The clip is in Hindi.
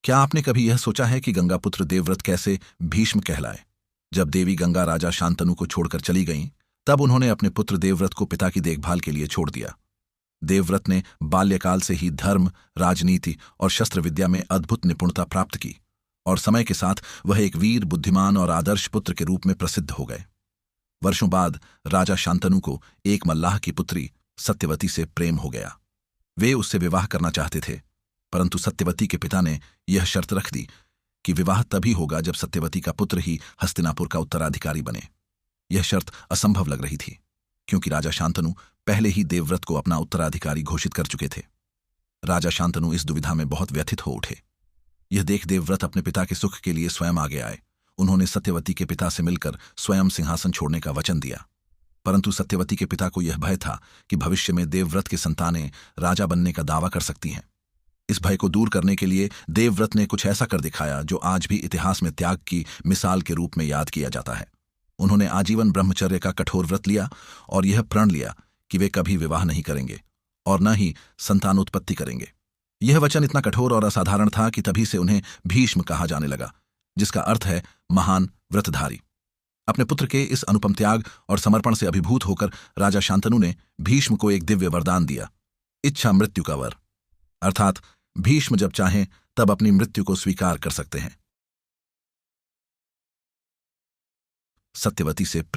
क्या आपने कभी यह सोचा है कि गंगापुत्र देवव्रत कैसे भीष्म कहलाए? जब देवी गंगा राजा शांतनु को छोड़कर चली गईं, तब उन्होंने अपने पुत्र देवव्रत को पिता की देखभाल के लिए छोड़ दिया। देवव्रत ने बाल्यकाल से ही धर्म, राजनीति और शस्त्र विद्या में अद्भुत निपुणता प्राप्त की और समय के साथ वह एक वीर, बुद्धिमान और आदर्श पुत्र के रूप में प्रसिद्ध हो गए। वर्षों बाद राजा शांतनु को एक मल्लाह की पुत्री सत्यवती से प्रेम हो गया। वे उससे विवाह करना चाहते थे, परंतु सत्यवती के पिता ने यह शर्त रख दी कि विवाह तभी होगा जब सत्यवती का पुत्र ही हस्तिनापुर का उत्तराधिकारी बने। यह शर्त असंभव लग रही थी, क्योंकि राजा शांतनु पहले ही देवव्रत को अपना उत्तराधिकारी घोषित कर चुके थे। राजा शांतनु इस दुविधा में बहुत व्यथित हो उठे। यह देख देवव्रत अपने पिता के सुख के लिए स्वयं आगे आए। उन्होंने सत्यवती के पिता से मिलकर स्वयं सिंहासन छोड़ने का वचन दिया, परंतु सत्यवती के पिता को यह भय था कि भविष्य में देवव्रत की संतानें राजा बनने का दावा कर सकती हैं। इस भय को दूर करने के लिए देवव्रत ने कुछ ऐसा कर दिखाया जो आज भी इतिहास में त्याग की मिसाल के रूप में याद किया जाता है। उन्होंने आजीवन ब्रह्मचर्य का कठोर व्रत लिया और यह प्रण लिया कि वे कभी विवाह नहीं करेंगे और न ही संतानोत्पत्ति करेंगे। यह वचन इतना कठोर और असाधारण था कि तभी से उन्हें भीष्म कहा जाने लगा, जिसका अर्थ है महान व्रतधारी। अपने पुत्र के इस अनुपम त्याग और समर्पण से अभिभूत होकर राजा शांतनु ने भीष्म को एक दिव्य वरदान दिया, इच्छा मृत्यु का वर। अर्थात भीष्म जब चाहें तब अपनी मृत्यु को स्वीकार कर सकते हैं। सत्यवती से